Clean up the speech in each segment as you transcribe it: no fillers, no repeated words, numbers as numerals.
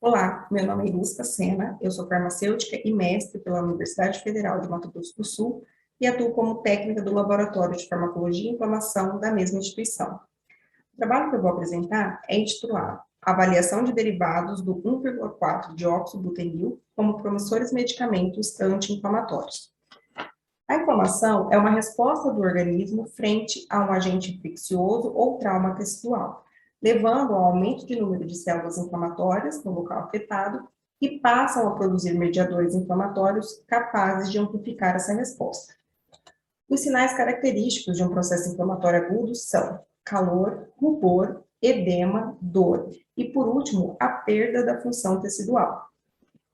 Olá, meu nome é Luz Sena, eu sou farmacêutica e mestre pela Universidade Federal de Mato Grosso do Sul e atuo como técnica do Laboratório de Farmacologia e Inflamação da mesma instituição. O trabalho que eu vou apresentar é intitulado Avaliação de derivados do 1,4-dióxibutenil como promissores medicamentos anti-inflamatórios. A inflamação é uma resposta do organismo frente a um agente infeccioso ou trauma tecidual, levando ao aumento de número de células inflamatórias no local afetado e passam a produzir mediadores inflamatórios capazes de amplificar essa resposta. Os sinais característicos de um processo inflamatório agudo são calor, rubor, edema, dor e, por último, a perda da função tecidual.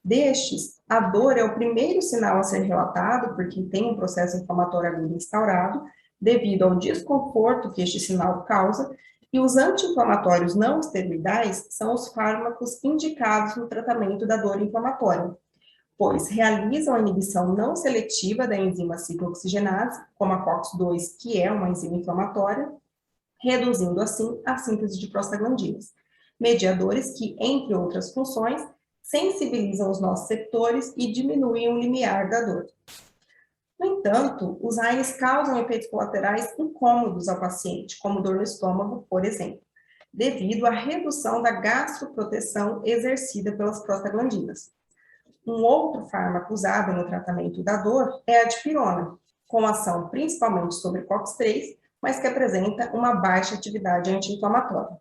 Destes, a dor é o primeiro sinal a ser relatado por quem tem um processo inflamatório agudo instaurado, devido ao desconforto que este sinal causa, e os anti-inflamatórios não esteroidais são os fármacos indicados no tratamento da dor inflamatória, pois realizam a inibição não seletiva da enzima ciclooxigenase, como a COX-2, que é uma enzima inflamatória, reduzindo assim a síntese de prostaglandinas, mediadores que, entre outras funções, sensibilizam os nossos receptores e diminuem o limiar da dor. No entanto, os AINES causam efeitos colaterais incômodos ao paciente, como dor no estômago, por exemplo, devido à redução da gastroproteção exercida pelas prostaglandinas. Um outro fármaco usado no tratamento da dor é a dipirona, com ação principalmente sobre COX-3, mas que apresenta uma baixa atividade anti-inflamatória.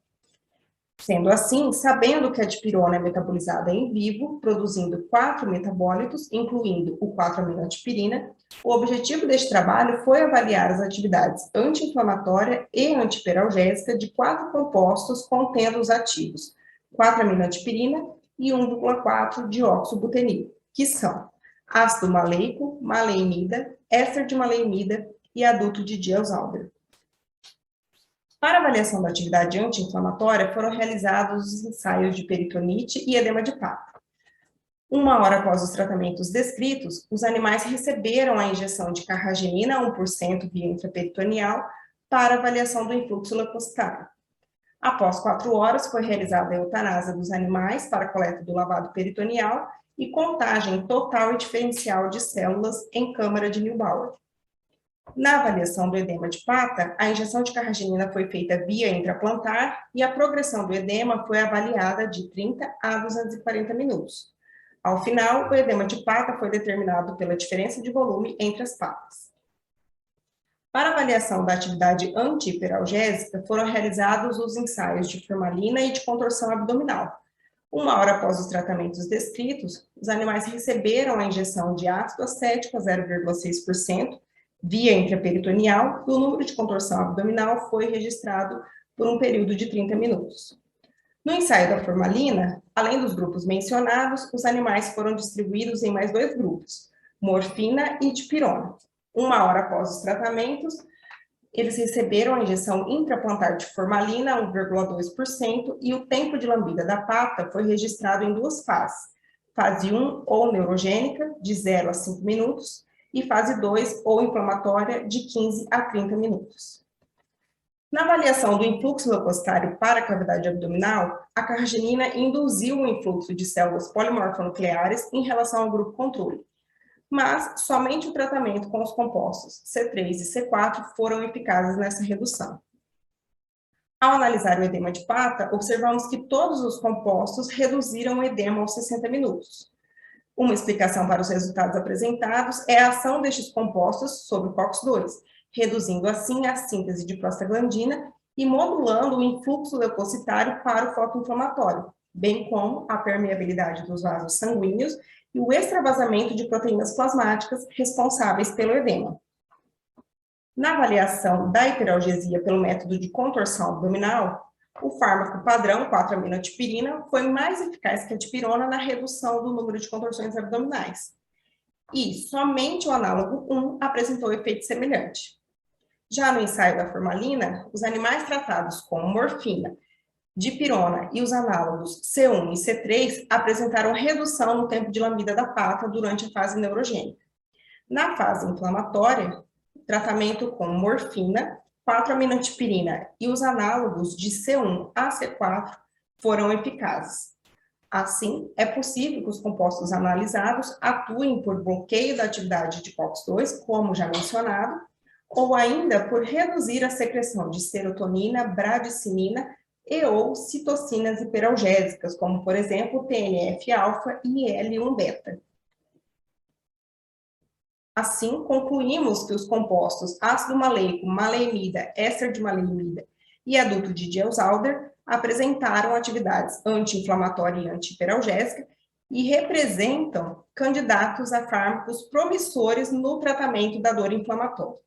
Sendo assim, sabendo que a dipirona é metabolizada em vivo, produzindo 4 metabólitos, incluindo o 4-aminodipirina, o objetivo deste trabalho foi avaliar as atividades anti-inflamatória e antiperalgésica de 4 compostos contendo os ativos 4-aminodipirina e 1,4-dioxobutenil, que são ácido maleico, maleimida, éster de maleimida e adulto de Diels-Alder. Para avaliação da atividade anti-inflamatória, foram realizados os ensaios de peritonite e edema de pata. 1 hora após os tratamentos descritos, os animais receberam a injeção de carragenina 1% via intraperitoneal para avaliação do influxo leucocitário. Após 4 horas, foi realizada a eutanásia dos animais para coleta do lavado peritoneal e contagem total e diferencial de células em câmara de Neubauer. Na avaliação do edema de pata, a injeção de carragenina foi feita via intraplantar e a progressão do edema foi avaliada de 30 a 240 minutos. Ao final, o edema de pata foi determinado pela diferença de volume entre as patas. Para avaliação da atividade anti-hiperalgésica, foram realizados os ensaios de formalina e de contorção abdominal. 1 hora após os tratamentos descritos, os animais receberam a injeção de ácido acético a 0,6%, via intraperitoneal, e o número de contorção abdominal foi registrado por um período de 30 minutos. No ensaio da formalina, além dos grupos mencionados, os animais foram distribuídos em mais 2 grupos, morfina e dipirona. 1 hora após os tratamentos, eles receberam a injeção intraplantar de formalina, 1,2%, e o tempo de lambida da pata foi registrado em 2 fases. Fase 1, ou neurogênica, de 0 a 5 minutos, e fase 2, ou inflamatória, de 15 a 30 minutos. Na avaliação do influxo leucocitário para a cavidade abdominal, a carragenina induziu o influxo de células polimorfonucleares em relação ao grupo controle, mas somente o tratamento com os compostos C3 e C4 foram eficazes nessa redução. Ao analisar o edema de pata, observamos que todos os compostos reduziram o edema aos 60 minutos. Uma explicação para os resultados apresentados é a ação destes compostos sobre o COX-2, reduzindo assim a síntese de prostaglandina e modulando o influxo leucocitário para o foco inflamatório, bem como a permeabilidade dos vasos sanguíneos e o extravasamento de proteínas plasmáticas responsáveis pelo edema. Na avaliação da hiperalgesia pelo método de contorção abdominal, o fármaco padrão 4-aminodipirina foi mais eficaz que a dipirona na redução do número de contorções abdominais. E somente o análogo 1 apresentou efeito semelhante. Já no ensaio da formalina, os animais tratados com morfina, dipirona e os análogos C1 e C3 apresentaram redução no tempo de lambida da pata durante a fase neurogênica. Na fase inflamatória, tratamento com morfina, 4-aminodipirina e os análogos de C1 a C4 foram eficazes. Assim, é possível que os compostos analisados atuem por bloqueio da atividade de COX-2, como já mencionado, ou ainda por reduzir a secreção de serotonina, bradicinina e ou citocinas hiperalgésicas, como, por exemplo, TNF-alfa e IL-1-beta. Assim, concluímos que os compostos ácido maleico, maleimida, éster de maleimida e adulto de Diels-Alder apresentaram atividades anti-inflamatória e anti-hiperalgésica e representam candidatos a fármacos promissores no tratamento da dor inflamatória.